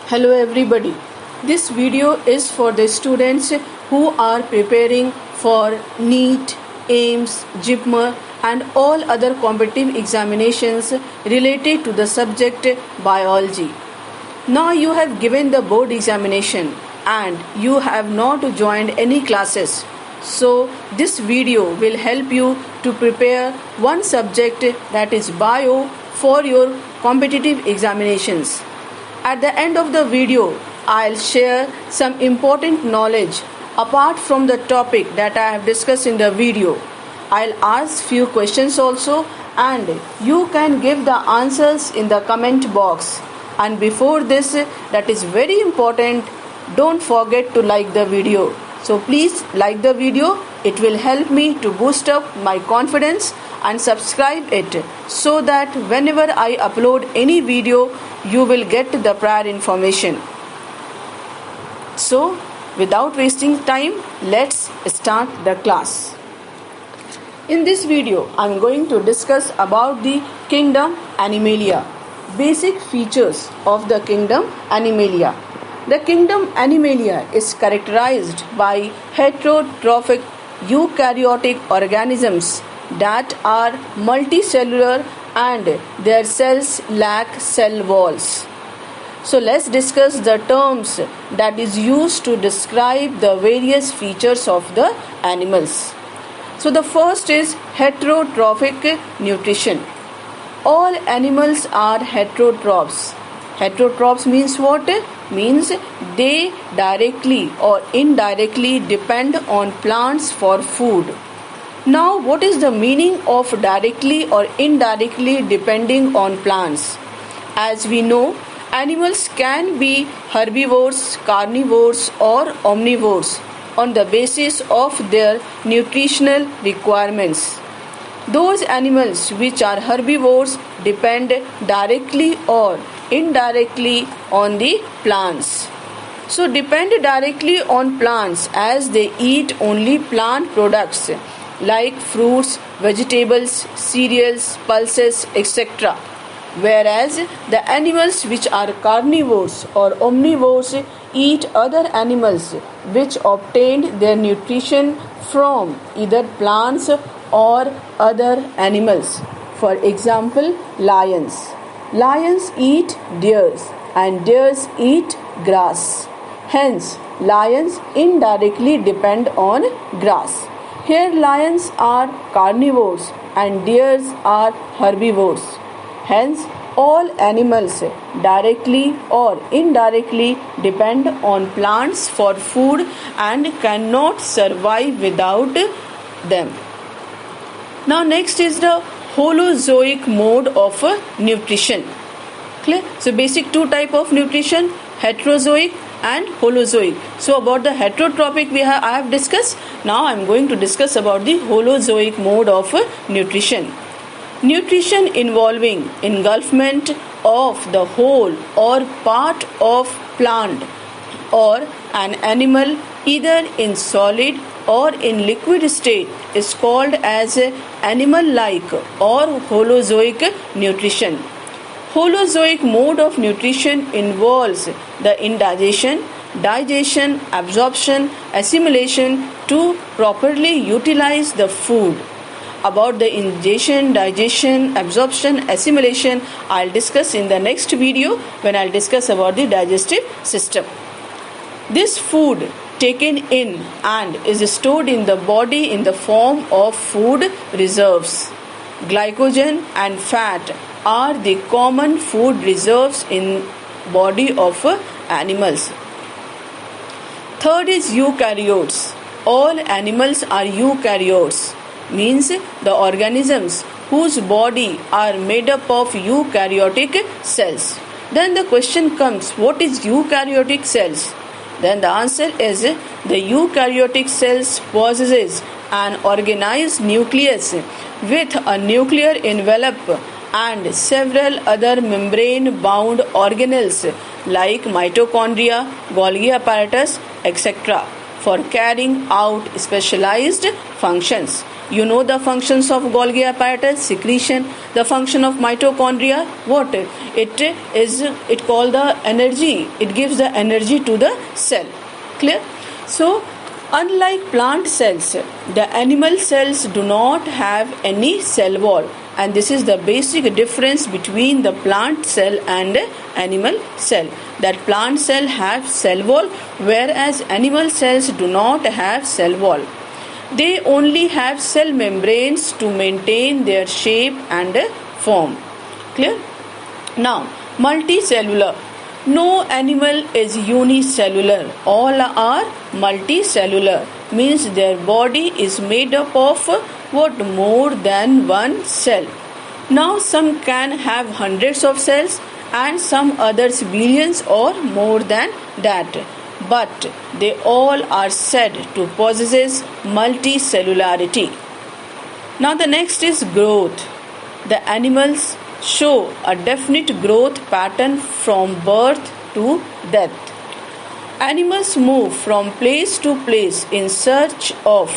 Hello everybody. This video is for the students who are preparing for NEET, AIMS, JIPMER and all other competitive examinations related to the subject biology. Now you have given the board examination and you have not joined any classes. So this video will help you to prepare one subject, that is bio, for your competitive examinations. At the end of the video, I'll share some important knowledge apart from the topic that I have discussed in the video. I'll ask few questions also and you can give the answers in the comment box. And before this, that is very important, don't forget to like the video. So please like the video. It will help me to boost up my confidence, and subscribe it so that whenever I upload any video, you will get the prior information. So without wasting time, let's start the class. In this video, I am going to discuss about the kingdom Animalia. Basic features of the kingdom Animalia. The kingdom Animalia is characterized by heterotrophic eukaryotic organisms that are multicellular and their cells lack cell walls. So let's discuss the terms that is used to describe the various features of the animals. So the first is heterotrophic nutrition. All animals are heterotrophs. Heterotrophs means what? Means they directly or indirectly depend on plants for food. Now, what is the meaning of directly or indirectly depending on plants? As we know, animals can be herbivores, carnivores or omnivores on the basis of their nutritional requirements. Those animals which are herbivores depend directly or indirectly on the plants. So depend directly on plants as they eat only plant products like fruits, vegetables, cereals, pulses, etc. Whereas the animals which are carnivores or omnivores eat other animals which obtained their nutrition from either plants or other animals. For example, lions. Lions eat deers and deers eat grass. Hence, lions indirectly depend on grass. Here lions are carnivores and deers are herbivores. Hence, all animals directly or indirectly depend on plants for food and cannot survive without them. Now next is the holozoic mode of nutrition. Clear? So basic two type of nutrition, heterozoic and holozoic. So about the heterotrophic I have discussed. Now I am going to discuss about the holozoic mode of nutrition. Nutrition involving engulfment of the whole or part of plant or an animal either in solid or in liquid state is called as animal-like or holozoic nutrition. Holozoic mode of nutrition involves the indigestion, digestion, absorption, assimilation to properly utilize the food. About the ingestion, digestion, absorption, assimilation, I'll discuss in the next video when I'll discuss about the digestive system. This food taken in and is stored in the body in the form of food reserves. Glycogen and fat are the common food reserves in body of animals. Third is eukaryotes. All animals are eukaryotes, means the organisms whose body are made up of eukaryotic cells. Then the question comes, what is eukaryotic cells? Then the answer is the eukaryotic cells possesses an organized nucleus with a nuclear envelope and several other membrane-bound organelles like mitochondria, Golgi apparatus, etc. for carrying out specialized functions. You know the functions of Golgi apparatus, secretion. The function of mitochondria, what? It called the energy. It gives the energy to the cell. Clear? So, unlike plant cells, the animal cells do not have any cell wall, and this is the basic difference between the plant cell and the animal cell. That plant cell have cell wall, whereas animal cells do not have cell wall. They only have cell membranes to maintain their shape and form. Clear? Now, multicellular. No animal is unicellular. All are multicellular. Means their body is made up of what? More than one cell. Now some can have hundreds of cells and some others billions or more than that. But they all are said to possess multicellularity. Now the next is growth. The animals show a definite growth pattern from birth to death. Animals move from place to place in search of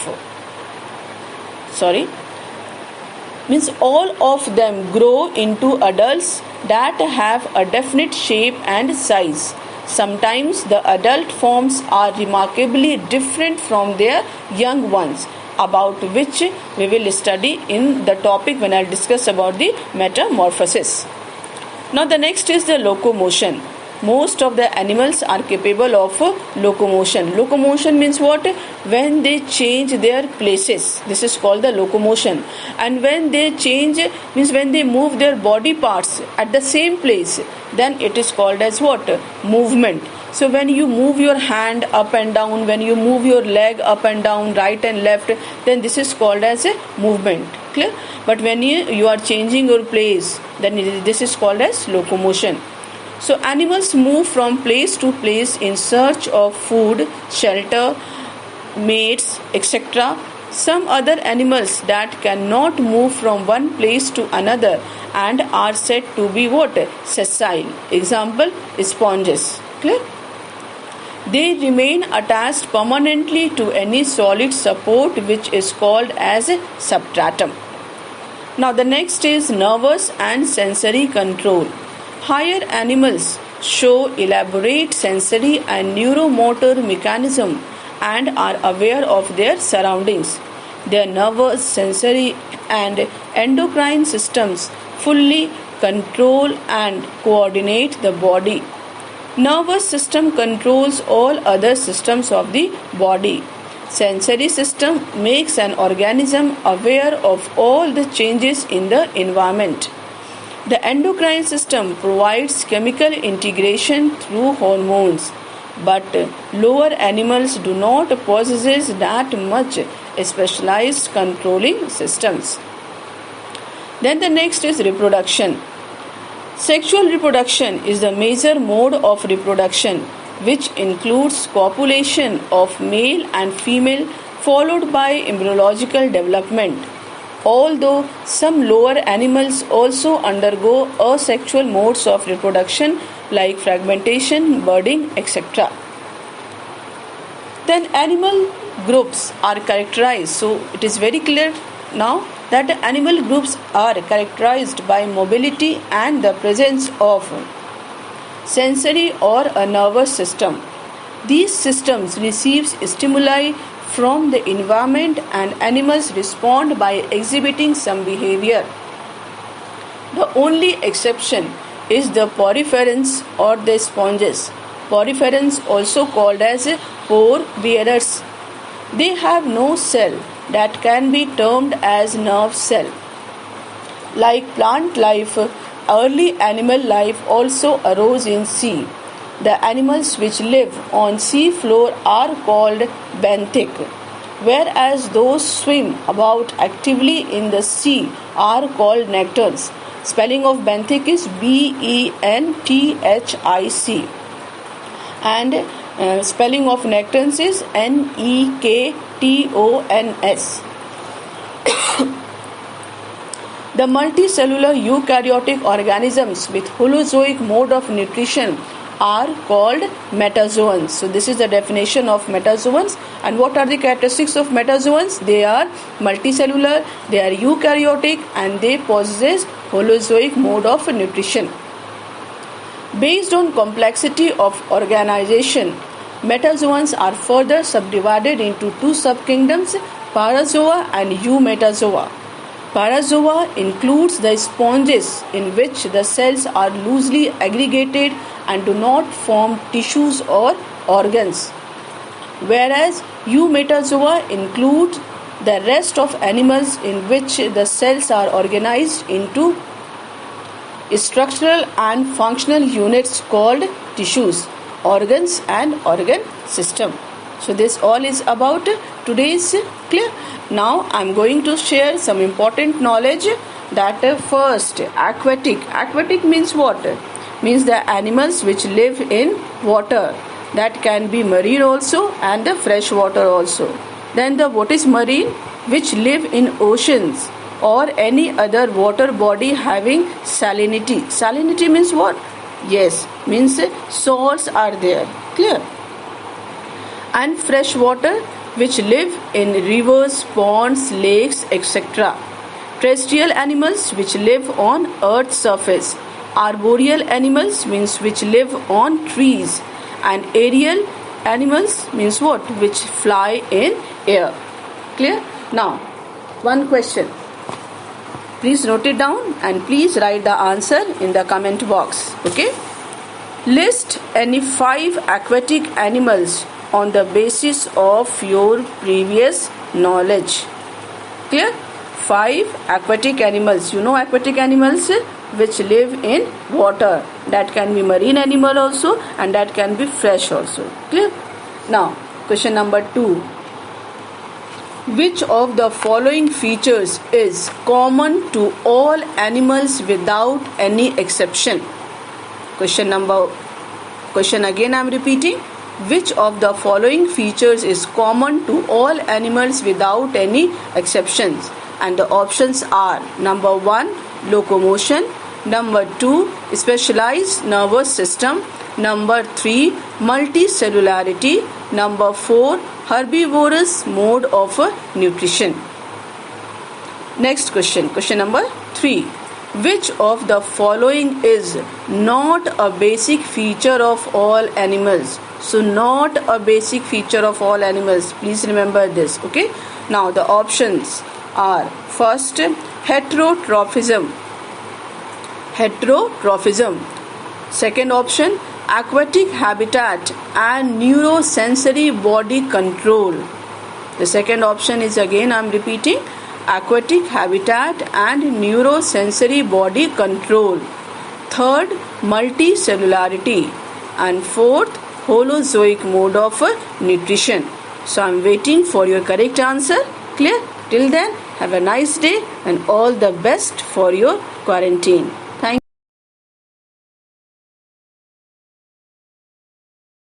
means all of them grow into adults that have a definite shape and size. Sometimes the adult forms are remarkably different from their young ones, about which we will study in the topic when I discuss about the metamorphosis. Now the next is the locomotion. Most of the animals are capable of locomotion. Locomotion means what? When they change their places. This is called the locomotion. And when they change, means when they move their body parts at the same place, then it is called as what? Movement. So when you move your hand up and down, when you move your leg up and down, right and left, then this is called as a movement. Clear? But when you are changing your place, then this is called as locomotion. So animals move from place to place in search of food, shelter, mates, etc. Some other animals that cannot move from one place to another and are said to be what? Sessile. Example, sponges. Clear? They remain attached permanently to any solid support, which is called as substratum. Now the next is nervous and sensory control. Higher animals show elaborate sensory and neuromotor mechanism and are aware of their surroundings. Their nervous, sensory and endocrine systems fully control and coordinate the body. Nervous system controls all other systems of the body. Sensory system makes an organism aware of all the changes in the environment. The endocrine system provides chemical integration through hormones, but lower animals do not possess that much specialized controlling systems. Then the next is reproduction. Sexual reproduction is the major mode of reproduction, which includes copulation of male and female followed by embryological development. Although some lower animals also undergo asexual modes of reproduction like fragmentation, budding, etc. Then animal groups are characterized. So it is very clear now that animal groups are characterized by mobility and the presence of sensory or a nervous system. These systems receive stimuli from the environment and animals respond by exhibiting some behavior. The only exception is the poriferans or the sponges. Poriferans, also called as pore bearers. They have no cell that can be termed as nerve cell. Like plant life, early animal life also arose in sea. The animals which live on sea floor are called benthic, whereas those swim about actively in the sea are called nectars. Spelling of benthic is Benthic, and spelling of nectans is Nektons. The multicellular eukaryotic organisms with holozoic mode of nutrition are called metazoans. So this is the definition of metazoans. And what are the characteristics of metazoans? They are multicellular, they are eukaryotic, and they possess holozoic mode of nutrition. Based on complexity of organization, metazoans are further subdivided into two subkingdoms, parazoa and eumetazoa. Parazoa includes the sponges in which the cells are loosely aggregated and do not form tissues or organs, whereas eumetazoa includes the rest of animals in which the cells are organized into structural and functional units called tissues, organs and organ system. So this all is about today's clear. Now I am going to share some important knowledge. That first, aquatic. Aquatic means what? Means the animals which live in water. That can be marine also and the fresh water also. Then the what is marine? Which live in oceans or any other water body having salinity. Salinity means what? Yes, means salts are there. Clear? And fresh water which live in rivers, ponds, lakes, etc. Terrestrial animals which live on earth's surface. Arboreal animals means which live on trees. And aerial animals means what? Which fly in air. Clear? Now, one question. Please note it down and please write the answer in the comment box. Okay? List any 5 aquatic animals on the basis of your previous knowledge. Clear? 5 aquatic animals. You know aquatic animals which live in water. That can be marine animal also and that can be fresh also. Clear? Now, question number 2. Which of the following features is common to all animals without any exception? Question again I am repeating. Which of the following features is common to all animals without any exceptions? And the options are: number 1, locomotion; number 2, specialized nervous system; number 3, multicellularity; number 4, herbivorous mode of nutrition. Next question number 3. Which of the following is not a basic feature of all animals? So not a basic feature of all animals. Please remember this. Okay. Now the options are: first, heterotrophism. Second option, aquatic habitat and neurosensory body control. The second option is, again I am repeating, aquatic habitat and neurosensory body control. Third, multicellularity. And fourth, holozoic mode of nutrition. So I am waiting for your correct answer. Clear? Till then, have a nice day and all the best for your quarantine.